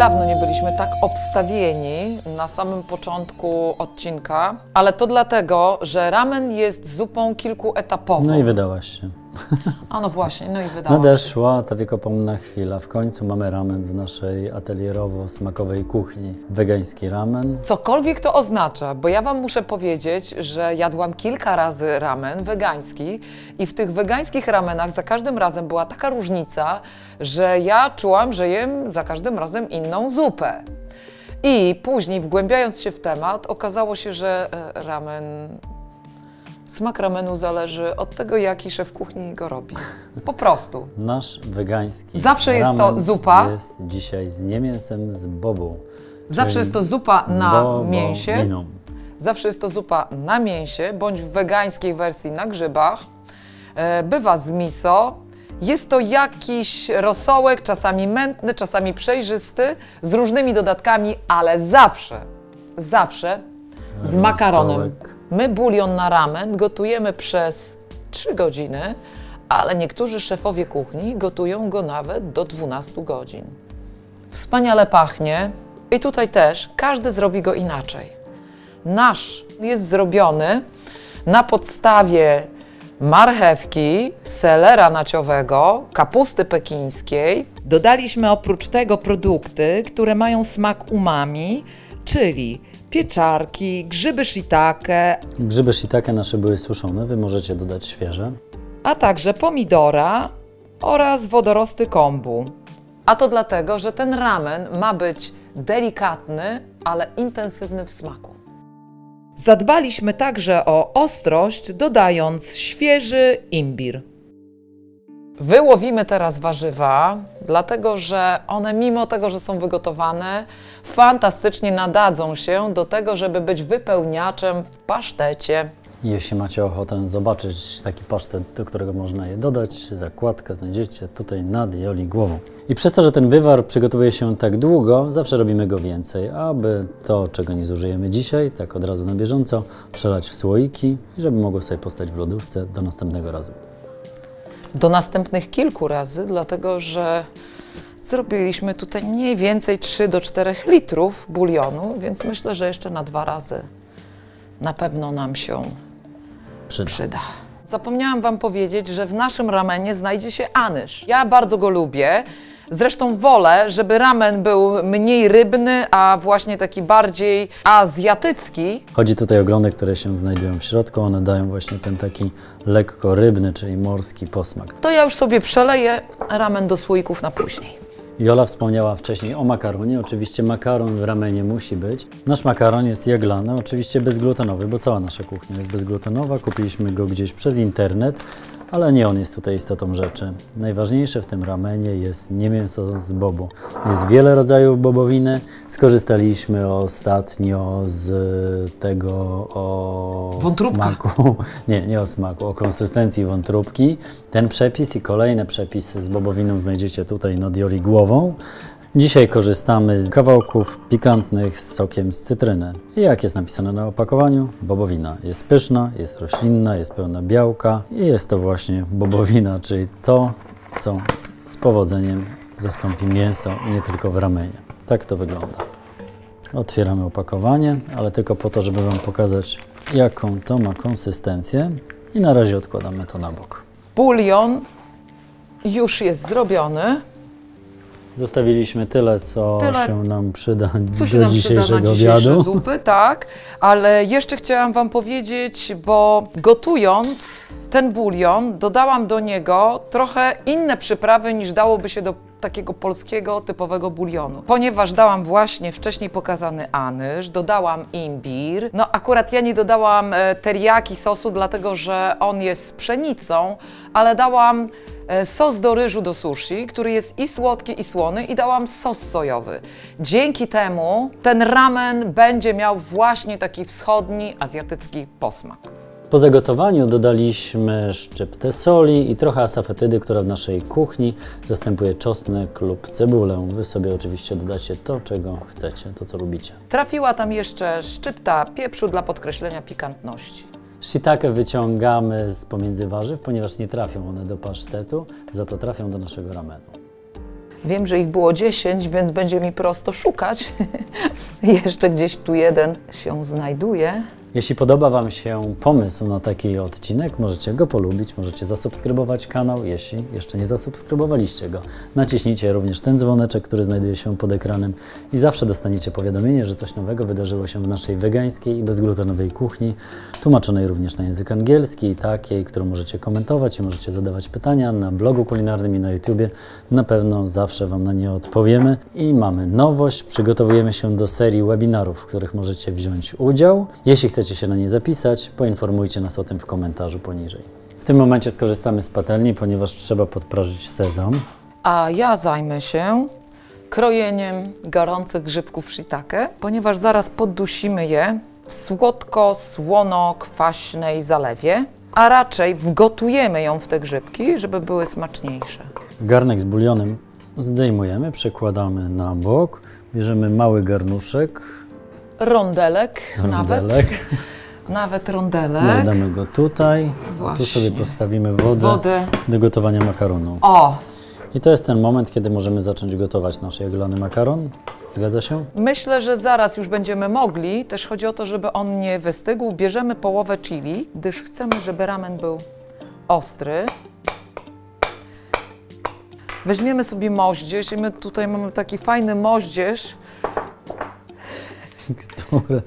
Dawno nie byliśmy tak obstawieni na samym początku odcinka, ale to dlatego, że ramen jest zupą kilkuetapową. No i wydałaś się. A no właśnie, no i wydałam. Nadeszła ta wiekopomna chwila. W końcu mamy ramen w naszej atelierowo-smakowej kuchni. Wegański ramen. Cokolwiek to oznacza, bo ja wam muszę powiedzieć, że jadłam kilka razy ramen wegański i w tych wegańskich ramenach za każdym razem była taka różnica, że ja czułam, że jem za każdym razem inną zupę. I później, wgłębiając się w temat, okazało się, że smak ramenu zależy od tego, jaki szef kuchni go robi. Po prostu. Nasz wegański Zawsze jest to ramen zupa. jest dzisiaj z niemięsem, z bobą. Zawsze jest to zupa na mięsie. Wołowiną. Zawsze jest to zupa na mięsie, bądź w wegańskiej wersji na grzybach. Bywa z miso. Jest to jakiś rosołek, czasami mętny, czasami przejrzysty, z różnymi dodatkami, ale zawsze z makaronem. Rosołek. My bulion na ramen gotujemy przez 3 godziny, ale niektórzy szefowie kuchni gotują go nawet do 12 godzin. Wspaniale pachnie i tutaj też każdy zrobi go inaczej. Nasz jest zrobiony na podstawie marchewki, selera naciowego, kapusty pekińskiej. Dodaliśmy oprócz tego produkty, które mają smak umami, czyli pieczarki, grzyby shiitake, Grzyby shiitake nasze były suszone, wy możecie dodać świeże. a także pomidora oraz wodorosty kombu. A to dlatego, że ten ramen ma być delikatny, ale intensywny w smaku. Zadbaliśmy także o ostrość, dodając świeży imbir. Wyłowimy teraz warzywa, dlatego że one, mimo tego, że są wygotowane, fantastycznie nadadzą się do tego, żeby być wypełniaczem w pasztecie. Jeśli macie ochotę zobaczyć taki pasztet, do którego można je dodać, zakładkę znajdziecie tutaj nad Joli głową. I przez to, że ten wywar przygotowuje się tak długo, zawsze robimy go więcej, aby to, czego nie zużyjemy dzisiaj, tak od razu na bieżąco, przelać w słoiki, żeby mogło sobie postać w lodówce do następnego razu. Do następnych kilku razy, dlatego że zrobiliśmy tutaj mniej więcej 3 do 4 litrów bulionu, więc myślę, że jeszcze na 2 razy na pewno nam się przyda. Zapomniałam wam powiedzieć, że w naszym ramenie znajdzie się anyż. Ja bardzo go lubię. Zresztą wolę, żeby ramen był mniej rybny, a właśnie taki bardziej azjatycki. Chodzi tutaj o glony, które się znajdują w środku. One dają właśnie ten taki lekko rybny, czyli morski posmak. To ja już sobie przeleję ramen do słoików na później. Jola wspomniała wcześniej o makaronie. Oczywiście makaron w ramenie musi być. Nasz makaron jest jaglany, oczywiście bezglutenowy, bo cała nasza kuchnia jest bezglutenowa. Kupiliśmy go gdzieś przez internet, ale nie on jest tutaj istotą rzeczy. Najważniejsze w tym ramenie jest nie mięso z bobu. Jest wiele rodzajów bobowiny. Skorzystaliśmy ostatnio z tego o smaku. Nie o smaku, o konsystencji wątróbki. Ten przepis i kolejne przepisy z bobowiną znajdziecie tutaj nad Joli głową. Dzisiaj korzystamy z kawałków pikantnych z sokiem z cytryny. I jak jest napisane na opakowaniu, bobowina jest pyszna, jest roślinna, jest pełna białka i jest to właśnie bobowina, czyli to, co z powodzeniem zastąpi mięso i nie tylko w ramenie. Tak to wygląda. Otwieramy opakowanie, ale tylko po to, żeby wam pokazać, jaką to ma konsystencję i na razie odkładamy to na bok. Bulion już jest zrobiony. Zostawiliśmy tyle, co się nam przyda Co się do nam przyda dzisiejszego na dzisiejsze obiadu. zupy, tak, ale jeszcze chciałam wam powiedzieć, bo gotując ten bulion dodałam do niego trochę inne przyprawy niż dałoby się do takiego polskiego typowego bulionu. Ponieważ dałam właśnie wcześniej pokazany anyż, dodałam imbir. No akurat ja nie dodałam teriyaki sosu, dlatego że on jest z pszenicą, ale dałam sos do ryżu do sushi, który jest i słodki, i słony, i dałam sos sojowy. Dzięki temu ten ramen będzie miał właśnie taki wschodni, azjatycki posmak. Po zagotowaniu dodaliśmy szczyptę soli i trochę asafetydy, która w naszej kuchni zastępuje czosnek lub cebulę. Wy sobie oczywiście dodacie to, czego chcecie, to co lubicie. Trafiła tam jeszcze szczypta pieprzu dla podkreślenia pikantności. Shiitake wyciągamy z pomiędzy warzyw, ponieważ nie trafią one do pasztetu, za to trafią do naszego ramenu. Wiem, że ich było 10, więc będzie mi prosto szukać. Jeszcze gdzieś tu jeden się znajduje. Jeśli podoba Wam się pomysł na taki odcinek, możecie go polubić, możecie zasubskrybować kanał, jeśli jeszcze nie zasubskrybowaliście go. Naciśnijcie również ten dzwoneczek, który znajduje się pod ekranem i zawsze dostaniecie powiadomienie, że coś nowego wydarzyło się w naszej wegańskiej i bezglutenowej kuchni, tłumaczonej również na język angielski i takiej, którą możecie komentować i możecie zadawać pytania na blogu kulinarnym i na YouTubie. Na pewno zawsze Wam na nie odpowiemy. I mamy nowość, przygotowujemy się do serii webinarów, w których możecie wziąć udział. Jeśli chcecie się na nie zapisać, poinformujcie nas o tym w komentarzu poniżej. W tym momencie skorzystamy z patelni, ponieważ trzeba podprażyć sezam. A ja zajmę się krojeniem gorących grzybków shiitake, ponieważ zaraz poddusimy je w słodko-słono-kwaśnej zalewie, a raczej wgotujemy ją w te grzybki, żeby były smaczniejsze. Garnek z bulionem zdejmujemy, przekładamy na bok, bierzemy mały garnuszek, Rondelek. Nawet rondelek. damy go tutaj, Właśnie. tu sobie postawimy wodę do gotowania makaronu. O! I to jest ten moment, kiedy możemy zacząć gotować nasz jaglany makaron. Zgadza się? Myślę, że zaraz już będziemy mogli. Też chodzi o to, żeby on nie wystygł. Bierzemy połowę chili, gdyż chcemy, żeby ramen był ostry. Weźmiemy sobie moździerz i my tutaj mamy taki fajny moździerz. Które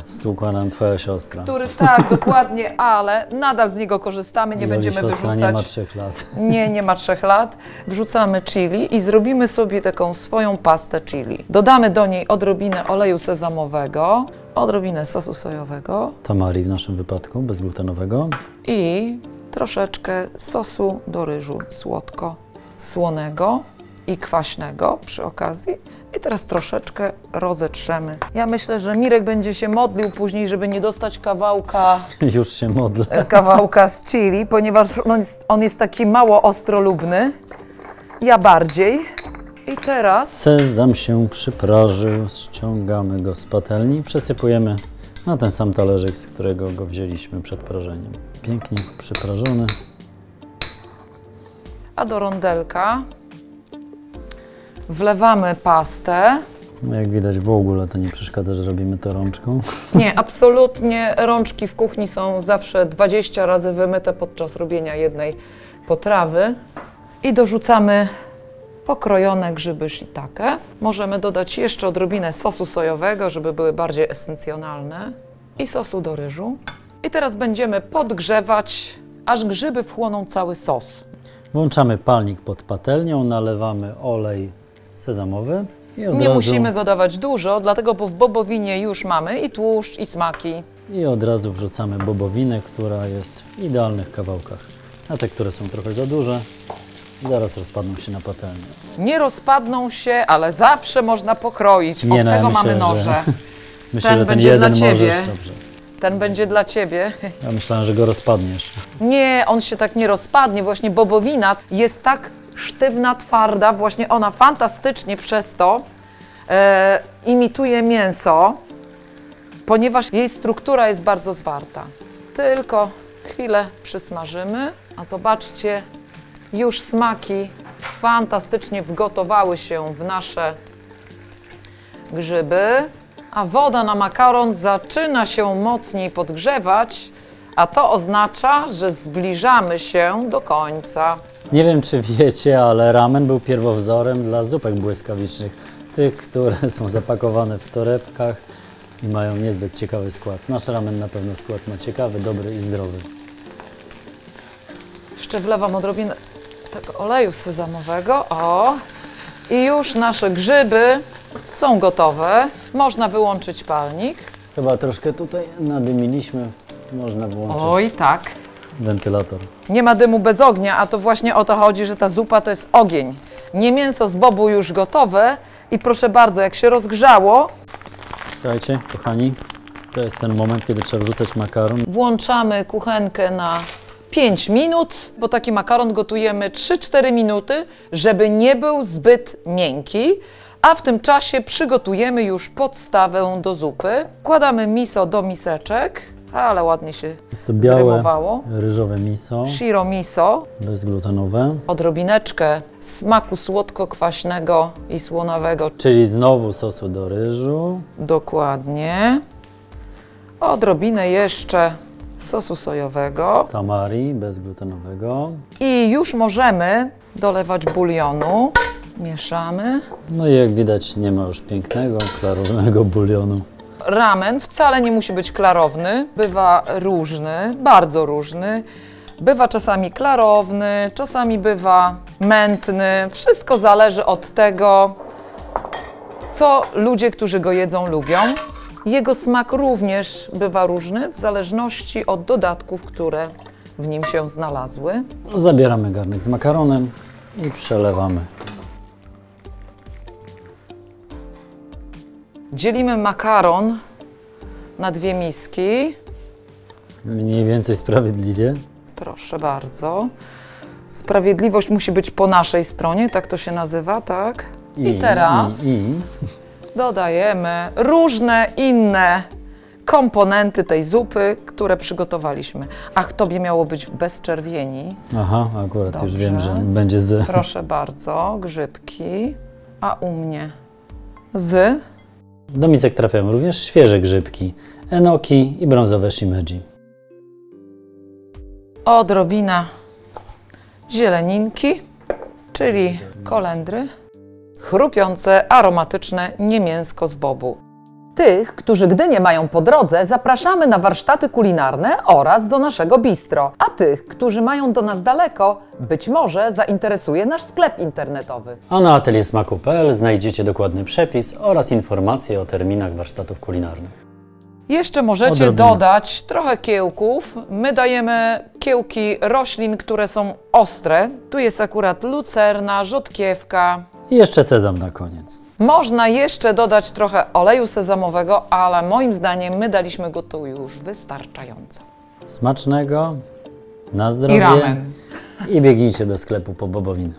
stłukła nam Twoja siostra. Który tak, dokładnie, ale nadal z niego korzystamy, nie będziemy siostra wyrzucać. nie ma 3 lat. Nie ma 3 lat. Wrzucamy chili i zrobimy sobie taką swoją pastę chili. Dodamy do niej odrobinę oleju sezamowego, odrobinę sosu sojowego Tamari w naszym wypadku, bezglutenowego. i troszeczkę sosu do ryżu słodko-słonego i kwaśnego przy okazji. I teraz troszeczkę rozetrzemy. Ja myślę, że Mirek będzie się modlił później, żeby nie dostać Już się modlę. kawałka z chili, ponieważ on jest taki mało ostrolubny. Ja bardziej. I teraz Sezam się przyprażył, ściągamy go z patelni, przesypujemy na ten sam talerzyk, z którego go wzięliśmy przed prażeniem. Pięknie przyprażony. a do rondelka wlewamy pastę. No jak widać w ogóle to nie przeszkadza, że robimy to rączką. Nie, absolutnie rączki w kuchni są zawsze 20 razy wymyte podczas robienia jednej potrawy. I dorzucamy pokrojone grzyby shiitake. Możemy dodać jeszcze odrobinę sosu sojowego, żeby były bardziej esencjonalne. I sosu do ryżu. I teraz będziemy podgrzewać, aż grzyby wchłoną cały sos. Włączamy palnik pod patelnią, nalewamy olej sezamowy i od Nie razu, musimy go dawać dużo, dlatego bo w bobowinie już mamy i tłuszcz, i smaki. i od razu wrzucamy bobowinę, która jest w idealnych kawałkach. A te, które są trochę za duże, zaraz rozpadną się na patelni. Nie rozpadną się, ale zawsze można pokroić. Od no, ja tego myślę, mamy noże. Myślę, Ten że ten będzie jeden dla ciebie. możesz. Dobrze. Ten będzie dla ciebie. Ja myślałem, że go rozpadniesz. Nie, on się tak nie rozpadnie. Właśnie bobowina jest tak sztywna, twarda. Właśnie ona fantastycznie przez to imituje mięso, ponieważ jej struktura jest bardzo zwarta. Tylko chwilę przysmażymy, a zobaczcie, już smaki fantastycznie wgotowały się w nasze grzyby, a woda na makaron zaczyna się mocniej podgrzewać, a to oznacza, że zbliżamy się do końca. Nie wiem, czy wiecie, ale ramen był pierwowzorem dla zupek błyskawicznych. Tych, które są zapakowane w torebkach i mają niezbyt ciekawy skład. Nasz ramen na pewno skład ma ciekawy, dobry i zdrowy. Jeszcze wlewam odrobinę tego oleju sezamowego. O! I już nasze grzyby są gotowe. Można wyłączyć palnik. Chyba troszkę tutaj nadymiliśmy. Można włączyć Oj, tak. wentylator. Nie ma dymu bez ognia, a to właśnie o to chodzi, że ta zupa to jest ogień. Nie mięso z bobu już gotowe i proszę bardzo, jak się rozgrzało, Słuchajcie, kochani, to jest ten moment, kiedy trzeba wrzucać makaron. włączamy kuchenkę na 5 minut, bo taki makaron gotujemy 3-4 minuty, żeby nie był zbyt miękki, a w tym czasie przygotujemy już podstawę do zupy. Wkładamy miso do miseczek, ale ładnie się Jest to białe, zrymowało. ryżowe miso, Shiro miso, bezglutenowe. odrobineczkę smaku słodko-kwaśnego i słonawego. Czyli znowu sosu do ryżu. Dokładnie. Odrobinę jeszcze sosu sojowego. Tamari bezglutenowego. I już możemy dolewać bulionu. Mieszamy. No i jak widać nie ma już pięknego, klarownego bulionu. Ramen wcale nie musi być klarowny. Bywa różny, bardzo różny. Bywa czasami klarowny, czasami bywa mętny. Wszystko zależy od tego, co ludzie, którzy go jedzą, lubią. Jego smak również bywa różny w zależności od dodatków, które w nim się znalazły. Zabieramy garnek z makaronem i przelewamy. Dzielimy makaron na 2 miski. Mniej więcej sprawiedliwie. Proszę bardzo. Sprawiedliwość musi być po naszej stronie, tak to się nazywa, tak? I teraz dodajemy różne inne komponenty tej zupy, które przygotowaliśmy. Ach, tobie miało być bez czerwieni. Aha, akurat już Dobrze. wiem, że będzie z. Proszę bardzo, grzybki. A u mnie z... Do misek trafiają również świeże grzybki, enoki i brązowe shimeji. Odrobina zieleninki, czyli kolendry. Chrupiące, aromatyczne niemięsko z bobu. Tych, którzy Gdynię mają po drodze, zapraszamy na warsztaty kulinarne oraz do naszego bistro. A tych, którzy mają do nas daleko, być może zainteresuje nasz sklep internetowy. A na ateliersmaku.pl znajdziecie dokładny przepis oraz informacje o terminach warsztatów kulinarnych. Jeszcze możecie Odrobinę. dodać trochę kiełków. My dajemy kiełki roślin, które są ostre. Tu jest akurat lucerna, rzodkiewka. I jeszcze sezam na koniec. Można jeszcze dodać trochę oleju sezamowego, ale moim zdaniem my daliśmy go tu już wystarczająco. Smacznego, na zdrowie I ramen. i biegnijcie do sklepu po bobowinę.